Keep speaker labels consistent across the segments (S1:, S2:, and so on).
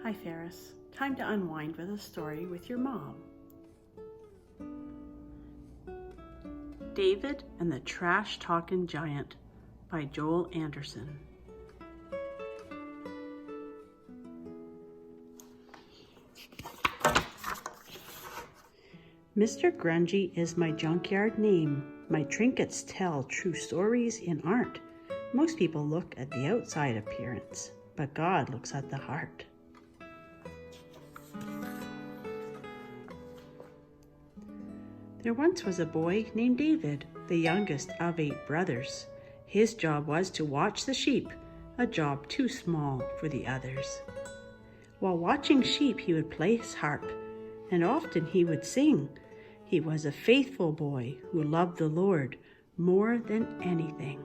S1: Hi Ferris, time to unwind with a story with your mom. David and the Trash-Talkin Giant by Joel Anderson. Mr. Grungy is my junkyard name. My trinkets tell true stories in art. Most people look at the outside appearance, but God looks at the heart. There once was a boy named David, the youngest of 8 brothers. His job was to watch the sheep, a job too small for the others. While watching sheep, he would play his harp, and often he would sing. He was a faithful boy who loved the Lord more than anything.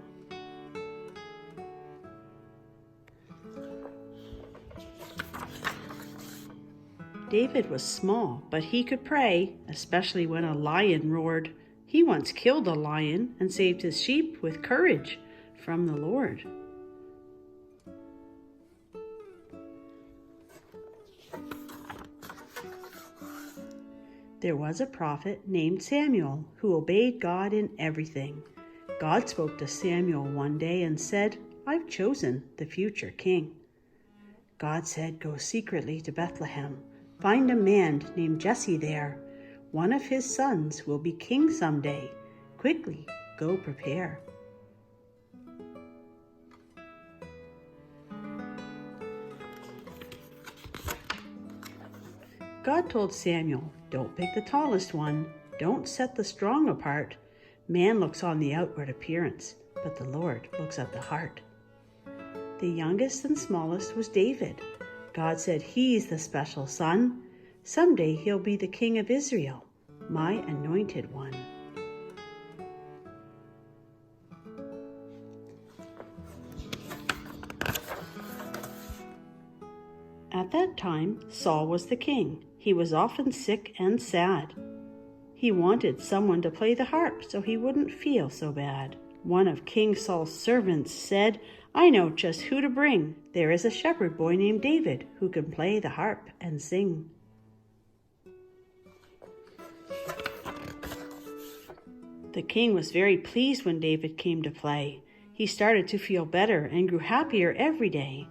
S1: David was small, but he could pray, especially when a lion roared. He once killed a lion and saved his sheep with courage from the Lord. There was a prophet named Samuel who obeyed God in everything. God spoke to Samuel one day and said, "I've chosen the future king." God said, "Go secretly to Bethlehem. Find a man named Jesse there. One of his sons will be king someday. Quickly, go prepare." God told Samuel, "Don't pick the tallest one. Don't set the strong apart. Man looks on the outward appearance, but the Lord looks at the heart." The youngest and smallest was David. God said, "He's the special son. Someday he'll be the king of Israel, my anointed one." At that time, Saul was the king. He was often sick and sad. He wanted someone to play the harp so he wouldn't feel so bad. One of King Saul's servants said, "I know just who to bring. There is a shepherd boy named David who can play the harp and sing." The king was very pleased when David came to play. He started to feel better and grew happier every day.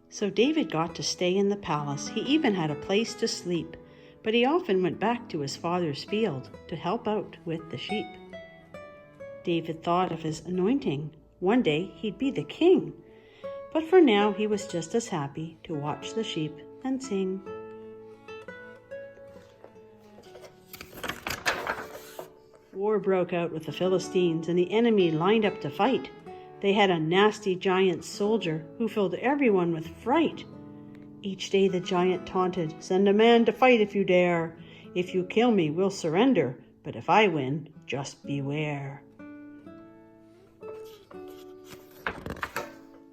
S1: So David got to stay in the palace. He even had a place to sleep, but he often went back to his father's field to help out with the sheep. David thought of his anointing. One day he'd be the king, but for now he was just as happy to watch the sheep and sing. War broke out with the Philistines, and the enemy lined up to fight. They had a nasty giant soldier who filled everyone with fright. Each day the giant taunted, "Send a man to fight if you dare. If you kill me, we'll surrender. But if I win, just beware."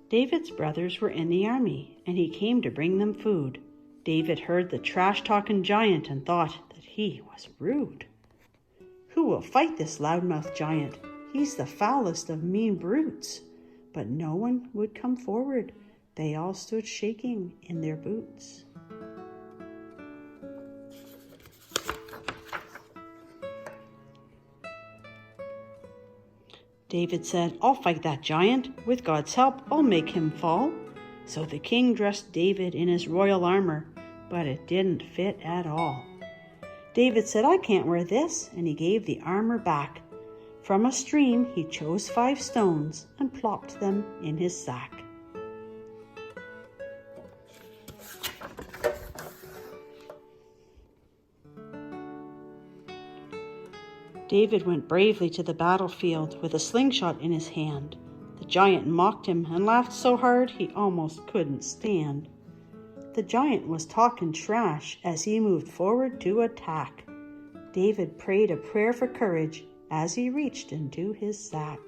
S1: David's brothers were in the army, and he came to bring them food. David heard the trash-talking giant and thought that he was rude. "Who will fight this loudmouth giant? He's the foulest of mean brutes." But no one would come forward. They all stood shaking in their boots. David said, "I'll fight that giant. With God's help, I'll make him fall." So the king dressed David in his royal armor, but it didn't fit at all. David said, "I can't wear this," and he gave the armor back. From a stream he chose 5 stones and plopped them in his sack. David went bravely to the battlefield with a slingshot in his hand. The giant mocked him and laughed so hard he almost couldn't stand. The giant was talking trash as he moved forward to attack. David prayed a prayer for courage as he reached into his sack.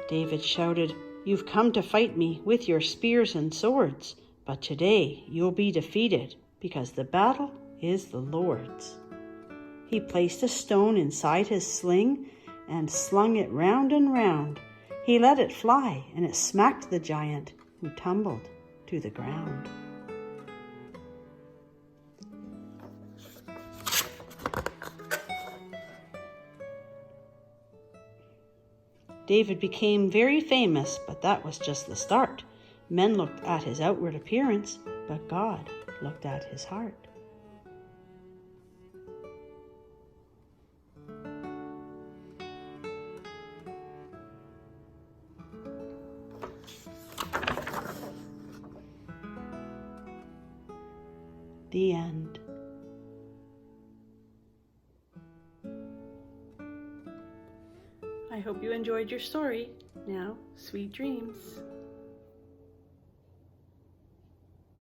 S1: David shouted, You've come to fight me with your spears and swords, but today you'll be defeated because the battle is the Lord's." He placed a stone inside his sling and slung it round and round. He let it fly, and it smacked the giant, who tumbled to the ground. David became very famous, but that was just the start. Men looked at his outward appearance, but God looked at his heart. The end. I hope you enjoyed your story. Now, sweet dreams.